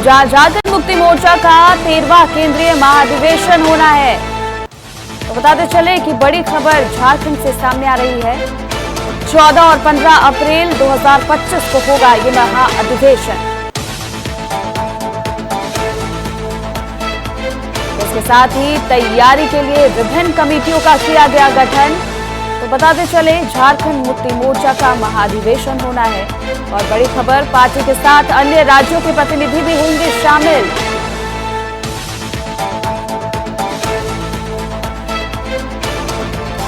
जहां झारखंड मुक्ति मोर्चा का 13वां केंद्रीय महाधिवेशन होना है। तो बताते चले कि बड़ी खबर झारखंड से सामने आ रही है। 14 और 15 अप्रैल 2025 को होगा ये महाअधिवेशन। इसके साथ ही तैयारी के लिए विभिन्न कमेटियों का किया गया गठन। तो बताते चले झारखंड मुक्ति मोर्चा का महाधिवेशन होना है और बड़ी खबर, पार्टी के साथ अन्य राज्यों के प्रतिनिधि भी होंगे शामिल।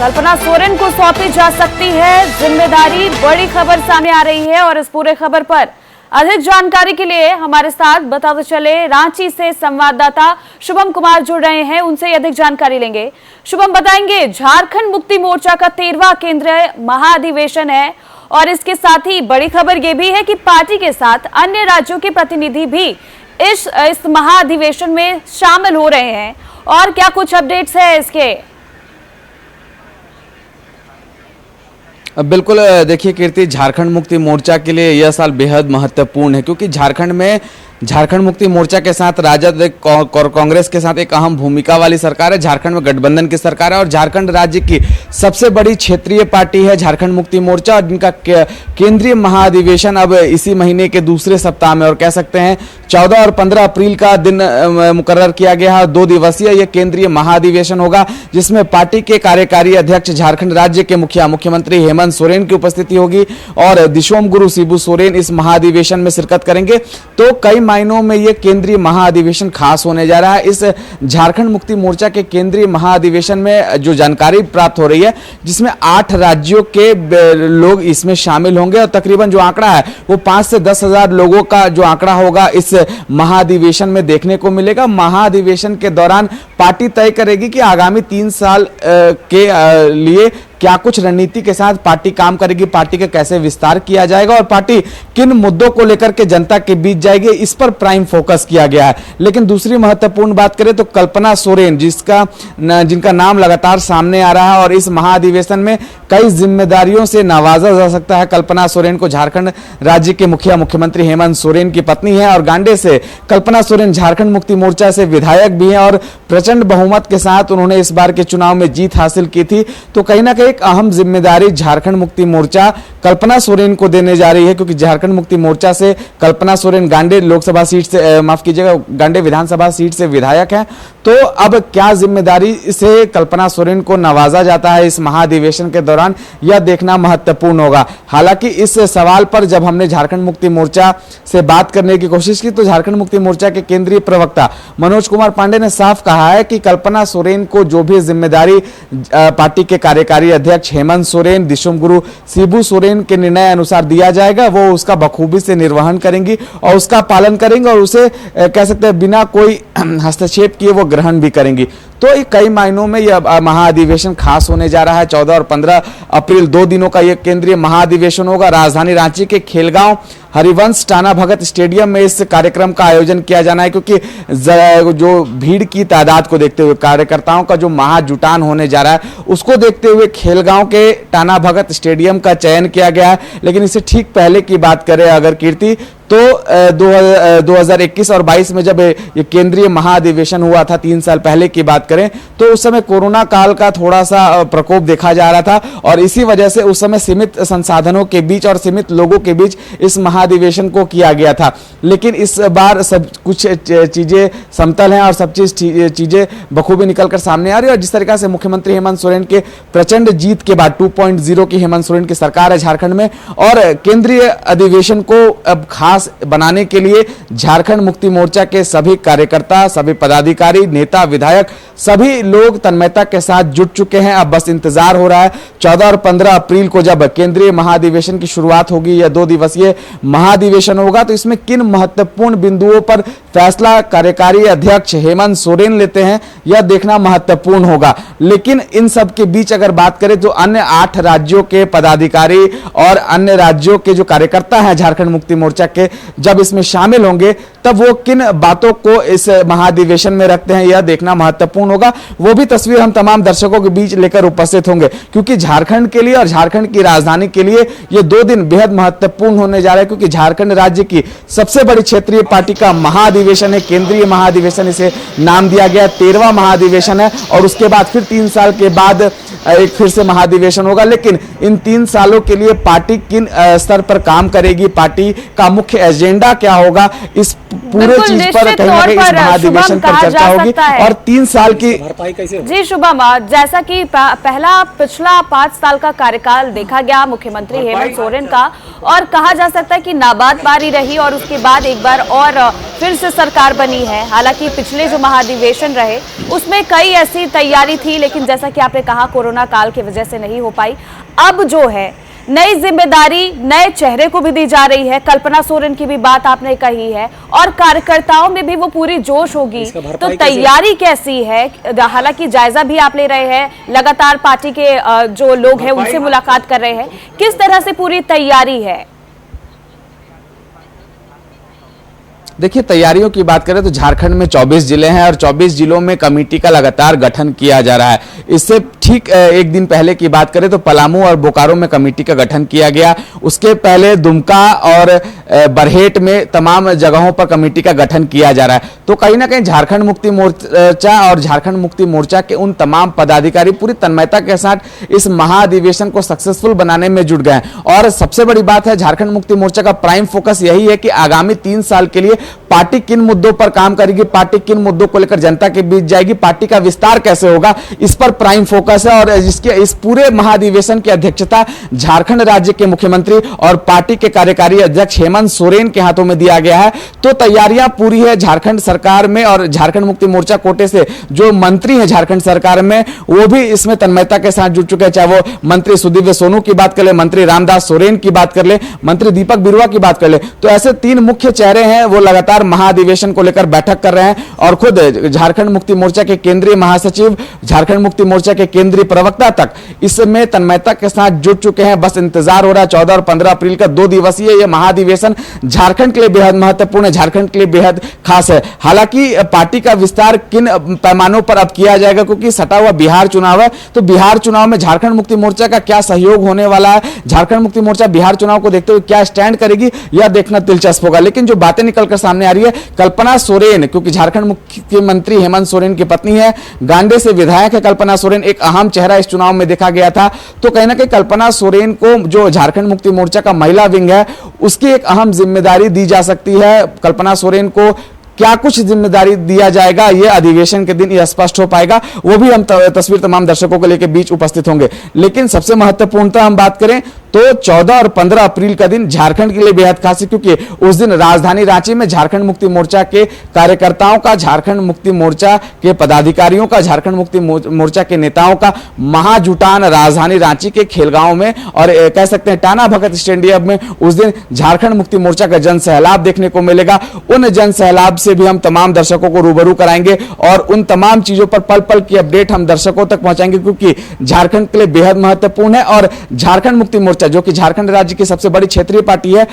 कल्पना सोरेन को सौंपी जा सकती है जिम्मेदारी, बड़ी खबर सामने आ रही है। और इस पूरे खबर पर अधिक जानकारी के लिए हमारे साथ बताते चले रांची से संवाददाता शुभम कुमार जुड़ रहे हैं, उनसे अधिक जानकारी लेंगे। शुभम, बताएंगे झारखंड मुक्ति मोर्चा का 13वां केंद्रीय महाधिवेशन है और इसके साथ ही बड़ी खबर यह भी है कि पार्टी के साथ अन्य राज्यों के प्रतिनिधि भी इस महाधिवेशन में शामिल हो रहे हैं। और क्या कुछ अपडेट्स है इसके? बिल्कुल, देखिए कीर्ति, झारखंड मुक्ति मोर्चा के लिए यह साल बेहद महत्वपूर्ण है क्योंकि झारखंड में झारखंड मुक्ति मोर्चा के साथ राजद कांग्रेस के साथ एक अहम भूमिका वाली सरकार है। झारखंड में गठबंधन की सरकार है और झारखंड राज्य की सबसे बड़ी क्षेत्रीय पार्टी है झारखंड मुक्ति मोर्चा, और जिनका केंद्रीय महाधिवेशन अब इसी महीने के दूसरे सप्ताह में, और कह सकते हैं 14 और 15 अप्रैल का दिन मुकर्रर किया गया है। 2 दिवसीय यह केंद्रीय महाधिवेशन होगा जिसमें पार्टी के कार्यकारी अध्यक्ष झारखंड राज्य के मुख्यमंत्री हेमंत सोरेन की उपस्थिति होगी और दिशोम गुरु शिबू सोरेन इस महाधिवेशन में शिरकत करेंगे। तो कई मायनों में यह केंद्रीय महाधिवेशन खास होने जा रहा है। इस झारखंड मुक्ति मोर्चा के केंद्रीय महाधिवेशन में जो जानकारी प्राप्त हो रही है, जिसमें 8 राज्यों के लोग इसमें शामिल होंगे और तकरीबन जो आंकड़ा है वो 5 से 10 हजार लोगों का जो आंकड़ा होगा इस महाधिवेशन में देखने को मिलेगा। महाधिवेशन के दौरान पार्टी तय करेगी कि आगामी 3 साल के लिए क्या कुछ रणनीति के साथ पार्टी काम करेगी, पार्टी का कैसे विस्तार किया जाएगा और पार्टी किन मुद्दों को लेकर के जनता के बीच जाएगी, इस पर प्राइम फोकस किया गया है। लेकिन दूसरी महत्वपूर्ण बात करें तो कल्पना सोरेन, जिनका नाम लगातार सामने आ रहा है और इस महाधिवेशन में कई जिम्मेदारियों से नवाजा जा सकता है। कल्पना सोरेन को झारखंड राज्य के मुख्यमंत्री हेमंत सोरेन की पत्नी है और गांडे से कल्पना सोरेन झारखंड मुक्ति मोर्चा से विधायक भी हैं और प्रचंड बहुमत के साथ उन्होंने इस बार के चुनाव में जीत हासिल की थी। तो कहीं ना कहीं एक अहम जिम्मेदारी झारखंड मुक्ति मोर्चा कल्पना सोरेन को देने जा रही है क्योंकि झारखंड मुक्ति मोर्चा से कल्पना सोरेन गांडे लोकसभा सीट से, माफ कीजिएगा, गांडे विधानसभा सीट से विधायक हैं। तो अब क्या जिम्मेदारी से कल्पना सोरेन को नवाजा जाता है इस महाधिवेशन के दौरान, यह देखना महत्वपूर्ण होगा। हालांकि इस सवाल पर जब हमने झारखंड मुक्ति मोर्चा से बात करने की कोशिश की तो झारखंड मुक्ति मोर्चा के केंद्रीय प्रवक्ता मनोज कुमार पांडे ने साफ कहा है कि कल्पना सोरेन को जो भी जिम्मेदारी पार्टी के कार्यकारी अध्यक्ष हेमंत सोरेन, दिशोम गुरु शिबू सोरेन के निर्णय अनुसार दिया जाएगा, वो उसका बखूबी से निर्वहन करेंगी और उसका पालन करेंगे और उसे कह सकते हैं बिना कोई हस्तक्षेप किए वो ग्रहण भी करेंगी। तो कई मायनों में यह महाधिवेशन खास होने जा रहा है। 14 और 15 अप्रैल 2 दिनों का यह केंद्रीय महाधिवेशन होगा। राजधानी रांची के खेलगांव हरिवंश टाना भगत स्टेडियम में इस कार्यक्रम का आयोजन किया जाना है क्योंकि जो भीड़ की तादाद को देखते हुए, कार्यकर्ताओं का जो महाजुटान होने जा रहा है उसको देखते हुए खेलगांव के टाना भगत स्टेडियम का चयन किया गया है। लेकिन इससे ठीक पहले की बात करें अगर कीर्ति, तो 2021 और 22 में जब ये केंद्रीय महाधिवेशन हुआ था, 3 साल पहले की बात करें, तो उस समय कोरोना काल का थोड़ा सा प्रकोप देखा जा रहा था और इसी वजह से उस समय सीमित संसाधनों के बीच और सीमित लोगों के बीच इस महाधिवेशन को किया गया था। लेकिन इस बार सब कुछ चीजें समतल हैं और सब चीजें बखूबी निकलकर सामने आ रही है। और जिस तरीके से मुख्यमंत्री हेमंत सोरेन के प्रचंड जीत के बाद 2.0 की हेमंत सोरेन की सरकार है झारखंड में और केंद्रीय अधिवेशन को अब खास बनाने के लिए झारखंड मुक्ति मोर्चा के सभी कार्यकर्ता, सभी पदाधिकारी, नेता, विधायक, सभी लोग तन्मयता के साथ जुट चुके हैं। अब बस इंतजार हो रहा है 14 और 15 अप्रैल को जब केंद्रीय महाधिवेशन की शुरुआत होगी, यह 2 दिवसीय महाधिवेशन होगा, तो इसमें किन महत्वपूर्ण बिंदुओं पर फैसला कार्यकारी अध्यक्ष हेमंत सोरेन लेते हैं यह देखना महत्वपूर्ण होगा। लेकिन इन सब के बीच अगर बात करें तो अन्य 8 राज्यों के पदाधिकारी और अन्य राज्यों के जो कार्यकर्ता हैं झारखंड मुक्ति मोर्चा के, जब इसमें शामिल होंगे तब वो किन बातों को इस महाधिवेशन में रखते हैं, यह देखना महत्वपूर्ण होगा। वो भी तस्वीर हम तमाम दर्शकों के बीच लेकर उपस्थित होंगे, क्योंकि झारखंड के लिए और झारखंड की राजधानी के लिए ये 2 दिन बेहद महत्वपूर्ण होने जा रहे हैं, क्योंकि झारखंड राज्य की सबसे बड़ी क्षेत्रीय पार्टी का महाधिवेशन है, केंद्रीय महाधिवेशन इसे नाम दिया गया, 13वां महाधिवेशन है। और उसके बाद फिर 3 साल के बाद एक फिर से महाधिवेशन होगा। लेकिन इन 3 सालों के लिए पार्टी किन स्तर पर काम करेगी, पार्टी का मुख्य एजेंडा क्या होगा, इस पूरे चीज पर कहीं ना कहीं इस महाधिवेशन पर चर्चा होगी। और 3 साल की जी शुभम, जैसा कि पिछला 5 साल का कार्यकाल देखा गया मुख्यमंत्री हेमंत सोरेन का, और कहा जा सकता है कि नाबाद पारी रही और उसके बाद एक बार और फिर से सरकार बनी है। हालांकि पिछले जो महाधिवेशन रहे उसमें कई ऐसी तैयारी थी, लेकिन जैसा कि आपने कहा कोरोना काल की वजह से नहीं हो पाई। अब जो है नई जिम्मेदारी नए चेहरे को भी दी जा रही है, कल्पना सोरेन की भी बात आपने कही है, और कार्यकर्ताओं में भी वो पूरी जोश होगी। तो तैयारी कैसी है? हालांकि जायजा भी आप ले रहे हैं, लगातार पार्टी के जो लोग हैं उनसे मुलाकात कर रहे हैं, किस तरह से पूरी तैयारी है? देखिए, तैयारियों की बात करें तो झारखंड में 24 जिले हैं और 24 जिलों में कमेटी का लगातार गठन किया जा रहा है। इससे ठीक एक दिन पहले की बात करें तो पलामू और बोकारो में कमेटी का गठन किया गया। उसके पहले दुमका और बरहेट में तमाम जगहों पर कमेटी का गठन किया जा रहा है। तो कहीं ना कहीं झारखंड मुक्ति मोर्चा और झारखंड मुक्ति मोर्चा के उन तमाम पदाधिकारी पूरी तन्मयता के साथ इस महाधिवेशन को सक्सेसफुल बनाने में जुट गए हैं। और सबसे बड़ी बात है, झारखंड मुक्ति मोर्चा का प्राइम फोकस यही है कि आगामी 3 साल के लिए पार्टी किन मुद्दों पर काम करेगी, पार्टी किन मुद्दों को लेकर जनता के बीच जाएगी, पार्टी का विस्तार कैसे होगा, इस पर प्राइम फोकस है। और इस पूरे महाधिवेशन की अध्यक्षता झारखंड राज्य के मुख्यमंत्री और पार्टी के कार्यकारी अध्यक्ष हेमंत सोरेन के हाथों में दिया गया है। तो तैयारियां पूरी है झारखंड सरकार में, और झारखंड मुक्ति मोर्चा कोटे से जो मंत्री हैं झारखंड सरकार में, वो भी इसमें तन्मयता के साथ जुट चुके हैं। चाहे वो मंत्री सुदीव्य सोनू की बात कर ले, मंत्री रामदास सोरेन की बात कर ले, मंत्री दीपक बिरुवा की बात कर ले, तो ऐसे 3 मुख्य चेहरे हैं, वो लगातार महाधिवेशन को लेकर बैठक कर रहे हैं। और खुद झारखंड मुक्ति मोर्चा के केंद्रीय महासचिव, झारखंड मुक्ति मोर्चा के केंद्रीय प्रवक्ता तक इसमें तन्मयता के साथ जुट चुके हैं। बस इंतजार हो रहा है 14 और 15 अप्रैल का 2 दिवसीय यह महाधिवेशन झारखंड के लिए बेहद महत्वपूर्ण है, झारखंड के लिए बेहद खास है। हालांकि पार्टी का विस्तार किन पैमानों पर अब किया जाएगा, क्योंकि सटा हुआ बिहार चुनाव है, तो बिहार चुनाव में झारखंड मुक्ति मोर्चा का क्या सहयोग होने वाला है, झारखंड मुक्ति मोर्चा बिहार चुनाव को देखते हुए क्या स्टैंड करेगी, यह देखना दिलचस्प होगा। लेकिन जो बातें निकलकर सामने आ रही है, कल्पना सोरेन, क्योंकि झारखंड मुख्यमंत्री हेमंत सोरेन की पत्नी है, गांडे से विधायक है कल्पना सोरेन, एक अहम चेहरा इस चुनाव में देखा गया था। तो कहीं ना कहीं कल्पना सोरेन को, जो झारखंड मुक्ति मोर्चा का महिला विंग है, उसकी एक अहम जिम्मेदारी दी जा सकती है। कल्पना सोरेन को क्या कुछ जिम्मेदारी दिया जाएगा, यह अधिवेशन के दिन यह स्पष्ट हो पाएगा। वो भी हम तस्वीर तमाम दर्शकों को लेकर बीच उपस्थित होंगे। लेकिन सबसे महत्वपूर्णता हम बात करें तो 14 और 15 अप्रैल का दिन झारखंड के लिए बेहद खास है, क्योंकि उस दिन राजधानी रांची में झारखंड मुक्ति मोर्चा के कार्यकर्ताओं का, झारखंड मुक्ति मोर्चा के पदाधिकारियों का, झारखंड मुक्ति मोर्चा के नेताओं का महाजुटान राजधानी रांची के खेलगांव में, और कह सकते हैं टाना भगत स्टेडियम में उस दिन झारखंड मुक्ति मोर्चा का जन सैलाब देखने को मिलेगा। उन जन सैलाब से भी हम तमाम दर्शकों को रूबरू कराएंगे और उन तमाम चीजों पर पल पल की अपडेट हम दर्शकों तक पहुंचाएंगे, क्योंकि झारखंड के लिए बेहद महत्वपूर्ण है। और झारखंड मुक्ति मोर्चा जो कि झारखंड राज्य की सबसे बड़ी क्षेत्रीय पार्टी है,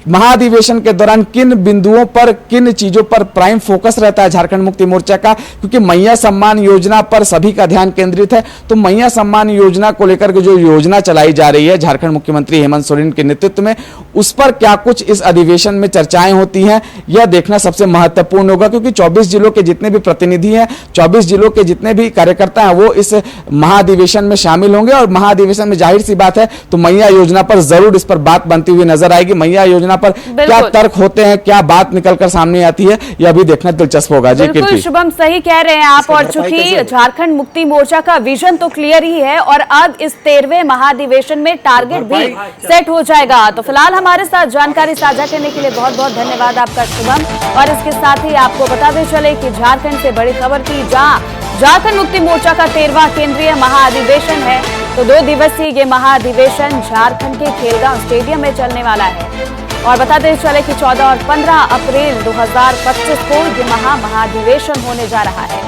महाधिवेशन के दौरान किन बिंदुओं पर, किन चीजों पर प्राइम फोकस रहता है झारखंड मुक्ति मोर्चा का, क्योंकि मैया सम्मान योजना पर सभी का ध्यान केंद्रित है। तो मैया सम्मान योजना को लेकर के जो योजना चलाई जा रही है झारखंड मुख्यमंत्री हेमंत सोरेन के नेतृत्व में, उस पर क्या कुछ इस अधिवेशन में चर्चाएं होती हैं, यह देखना सबसे महत्वपूर्ण होगा। क्योंकि 24 जिलों के जितने भी प्रतिनिधि हैं, 24 जिलों के जितने भी कार्यकर्ता हैं, वो इस महाधिवेशन में शामिल होंगे। और महाधिवेशन में जाहिर सी बात है तो मैया योजना पर जरूर इस पर बात बनती हुई नजर आएगी। मैया योजना पर क्या तर्क होते हैं, क्या बात निकलकर सामने आती है, यह भी देखना दिलचस्प होगा। जी बिल्कुल शुभम, सही कह रहे हैं आप। और चूंकि झारखंड मुक्ति मोर्चा का विजन तो क्लियर ही है, और अब इस 13वें महाधिवेशन में टारगेट भी सेट हो जाएगा। तो फिलहाल हमारे साथ जानकारी साझा करने के लिए बहुत बहुत धन्यवाद आपका शुभम। और इसके साथ ही आपको बताते चले कि झारखंड से बड़ी खबर थी, जहां झारखंड मुक्ति मोर्चा का 13वां केंद्रीय महाधिवेशन है। तो 2 दिवसीय ये महाधिवेशन झारखंड के खेलगांव स्टेडियम में चलने वाला है। और बताते चले कि 14 और 15 अप्रैल 2025 को ये महाधिवेशन होने जा रहा है।